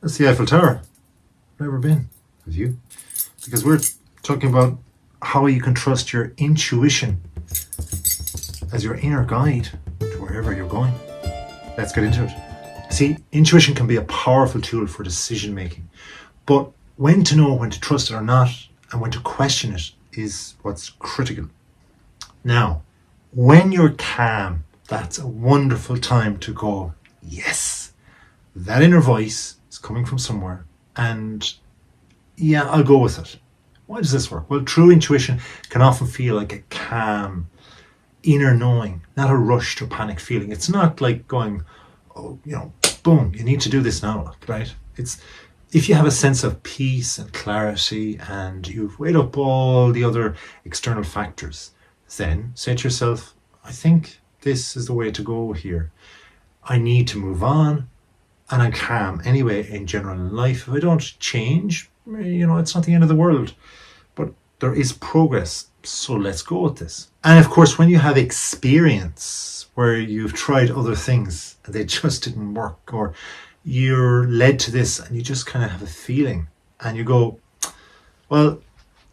That's the Eiffel Tower. Never been. Have you? Because we're talking about how you can trust your intuition as your inner guide to wherever you're going. Let's get into it. See, intuition can be a powerful tool for decision making, but when to know when to trust it or not and when to question it is what's critical. Now, when you're calm, that's a wonderful time to go, yes, that inner voice is coming from somewhere, and yeah, I'll go with it. Why does this work? Well, true intuition can often feel like a calm inner knowing, not a rushed or panic feeling. It's not like going, oh, boom, you need to do this now, right? It's if you have a sense of peace and clarity and you've weighed up all the other external factors, then say to yourself, I think this is the way to go here. I need to move on, and I'm calm anyway in general in life. If I don't change, it's not the end of the world, but there is progress. So let's go with this. And of course, when you have experience where you've tried other things and they just didn't work, or you're led to this and you just kind of have a feeling and you go, well,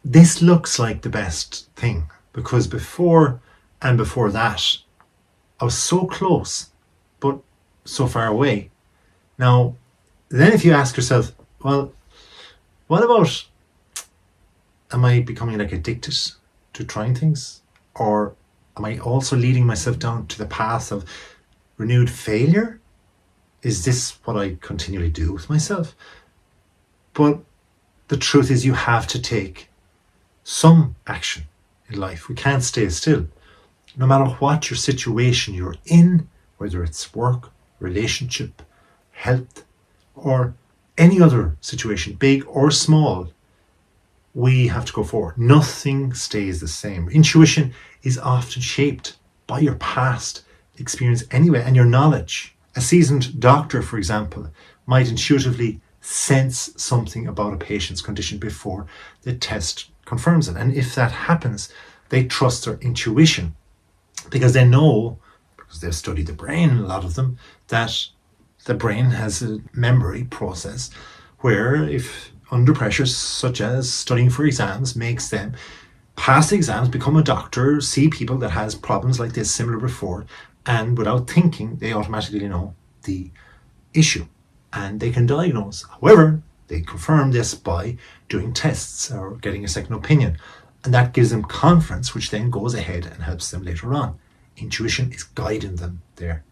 this looks like the best thing, because before that, I was so close, but so far away. Now, then if you ask yourself, well, what about, am I becoming like addicted to trying things? Or am I also leading myself down to the path of renewed failure? Is this what I continually do with myself? But the truth is you have to take some action in life. We can't stay still. No matter what your situation you're in, whether it's work, relationship, health, or any other situation, big or small, we have to go forward. Nothing stays the same. Intuition is often shaped by your past experience anyway, and your knowledge. A seasoned doctor, for example, might intuitively sense something about a patient's condition before the test confirms it. And if that happens, they trust their intuition because they know, because they've studied the brain, a lot of them, that the brain has a memory process where if under pressure, such as studying for exams, makes them pass the exams, become a doctor, see people that has problems like this similar before, and without thinking, they automatically know the issue and they can diagnose. However, they confirm this by doing tests or getting a second opinion. And that gives them confidence, which then goes ahead and helps them later on. Intuition is guiding them there.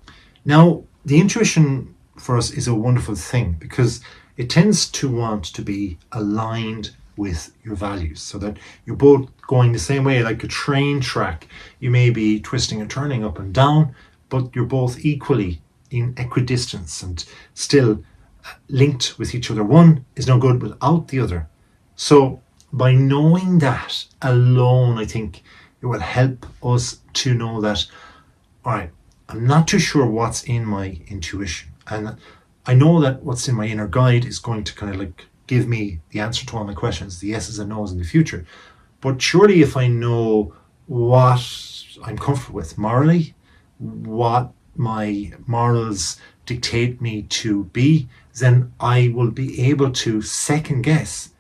Now, the intuition for us is a wonderful thing because it tends to want to be aligned with your values so that you're both going the same way, like a train track. You may be twisting and turning up and down, but you're both equally in equidistance and still linked with each other. One is no good without the other. So by knowing that alone, I think it will help us to know that, all right, I'm not too sure what's in my intuition. And I know that what's in my inner guide is going to kind of like give me the answer to all my questions, the yeses and nos in the future. But surely if I know what I'm comfortable with morally, what my morals dictate me to be, then I will be able to second guess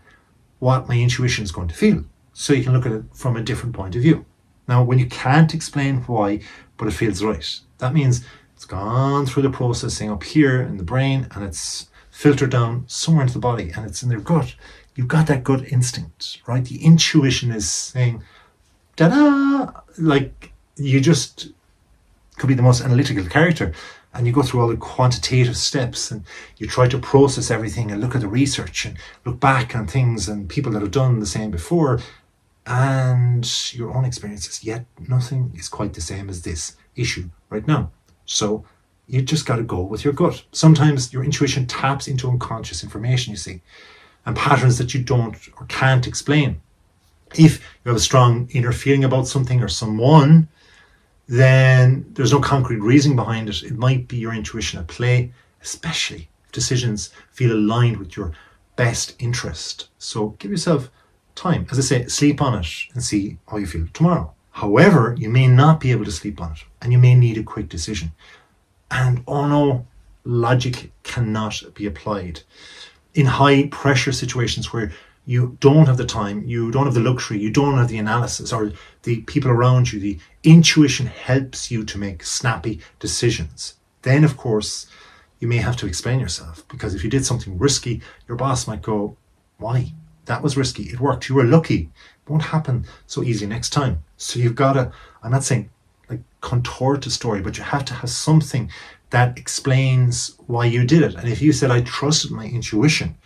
what my intuition is going to feel. So you can look at it from a different point of view. Now, when you can't explain why, but it feels right, that means it's gone through the processing up here in the brain and it's filtered down somewhere into the body and it's in their gut. You've got that gut instinct, right? The intuition is saying, da-da! Like you just could be the most analytical character and you go through all the quantitative steps and you try to process everything and look at the research and look back on things and people that have done the same before and your own experiences, yet nothing is quite the same as this issue right now. So you just got to go with your gut. Sometimes your intuition taps into unconscious information, you see, and patterns that you don't or can't explain. If you have a strong inner feeling about something or someone, then there's no concrete reasoning behind it. It might be your intuition at play, especially if decisions feel aligned with your best interest. So give yourself time. As I say, sleep on it and see how you feel tomorrow. However, you may not be able to sleep on it and you may need a quick decision. And oh no, logic cannot be applied. in high pressure situations where you don't have the time, you don't have the luxury, you don't have the analysis or the people around you, the intuition helps you to make snappy decisions. Then, of course, you may have to explain yourself, because if you did something risky, your boss might go, why? That was risky. It worked. You were lucky. It won't happen so easy next time. So you've got to, I'm not saying like contort the story, but you have to have something that explains why you did it. And if you said, I trusted my intuition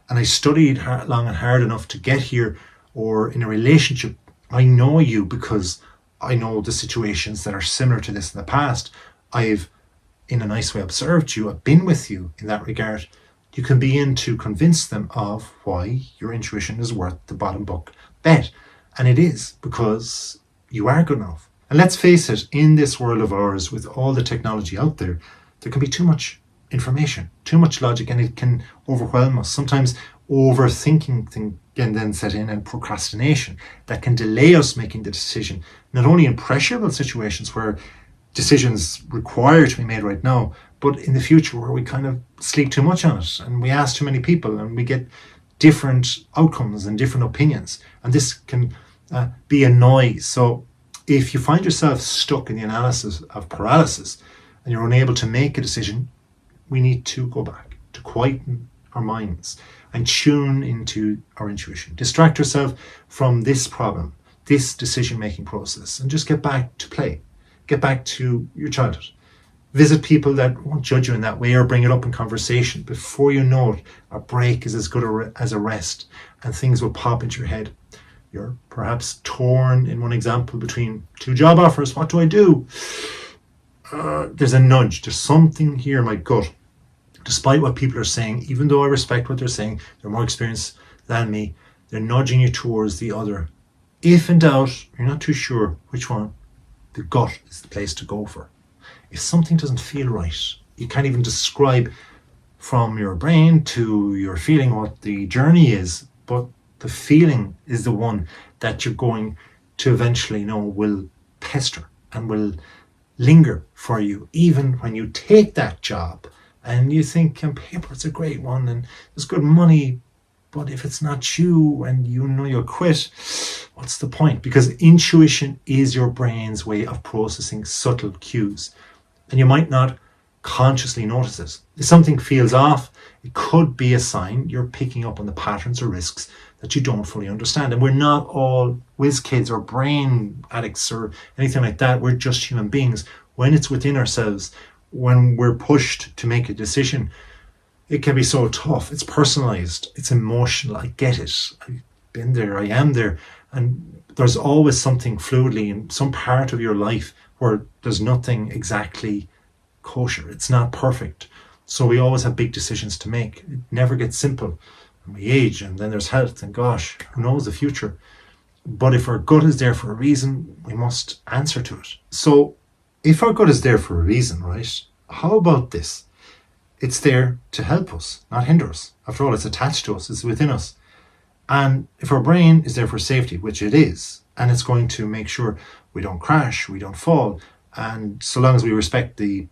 and I studied long and hard enough to get here, or in a relationship, I know you because I know the situations that are similar to this in the past. I've, in a nice way, observed you. I've been with you in that regard. You can begin to convince them of why your intuition is worth the bottom buck bet. And it is, because you are good enough. And let's face it, in this world of ours, with all the technology out there, there can be too much information, too much logic, and it can overwhelm us. Sometimes overthinking can then set in, and procrastination that can delay us making the decision, not only in pressurable situations where decisions require to be made right now, but in the future where we kind of sleep too much on it and we ask too many people and we get different outcomes and different opinions. And this can be a noise. So if you find yourself stuck in the analysis of paralysis and you're unable to make a decision, we need to go back to quieten our minds and tune into our intuition. Distract yourself from this problem, this decision-making process, and just get back to play. Get back to your childhood. Visit people that won't judge you in that way or bring it up in conversation. Before you know it, a break is as good as a rest, and things will pop into your head. You're perhaps torn, in one example, between two job offers. What do I do? There's a nudge. There's something here in my gut. Despite what people are saying, even though I respect what they're saying, they're more experienced than me, they're nudging you towards the other. If in doubt, you're not too sure which one, the gut is the place to go for. If something doesn't feel right, you can't even describe from your brain to your feeling what the journey is, but the feeling is the one that you're going to eventually know will pester and will linger for you, even when you take that job and you think on paper it's a great one and there's good money, but if it's not you and you know you'll quit, what's the point? Because intuition is your brain's way of processing subtle cues. And you might not consciously notice it. If something feels off, it could be a sign you're picking up on the patterns or risks that you don't fully understand. And we're not all whiz kids or brain addicts or anything like that. We're just human beings. When it's within ourselves, when we're pushed to make a decision, it can be so tough. It's personalized. It's emotional. I get it. I've been there. I am there. And there's always something fluidly in some part of your life where there's nothing exactly kosher. It's not perfect. So we always have big decisions to make. It never gets simple. And we age, and then there's health, and gosh, who knows the future. But if our gut is there for a reason, we must answer to it. So if our gut is there for a reason, right, how about this? It's there to help us, not hinder us. After all, it's attached to us, it's within us. And if our brain is there for safety, which it is, and it's going to make sure we don't crash, we don't fall, and so long as we respect the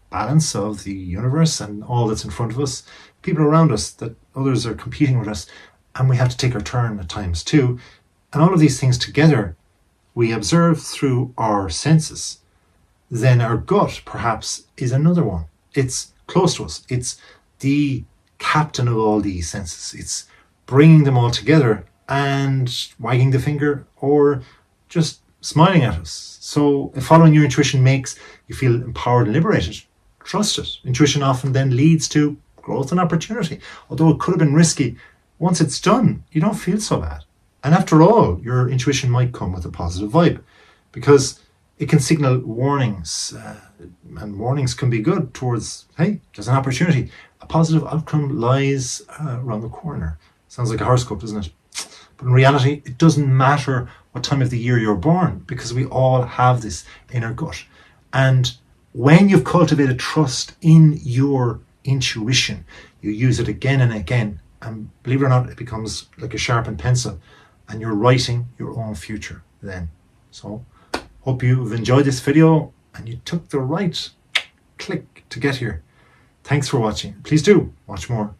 balance of the universe and all that's in front of us, people around us, that others are competing with us, and we have to take our turn at times too. And all of these things together, we observe through our senses. Then our gut, perhaps, is another one. It's close to us. It's the captain of all these senses. It's bringing them all together and wagging the finger or just smiling at us. So if following your intuition makes you feel empowered and liberated, trust it. Intuition often then leads to growth and opportunity. Although it could have been risky, once it's done, you don't feel so bad. And after all, your intuition might come with a positive vibe, because it can signal warnings, and warnings can be good towards, hey, there's an opportunity. A positive outcome lies around the corner. Sounds like a horoscope, doesn't it? But in reality, it doesn't matter what time of the year you're born, because we all have this inner gut. And when you've cultivated trust in your intuition, you use it again and again. And believe it or not, it becomes like a sharpened pencil, and you're writing your own future then. So hope you've enjoyed this video and you took the right click to get here. Thanks for watching. Please do watch more.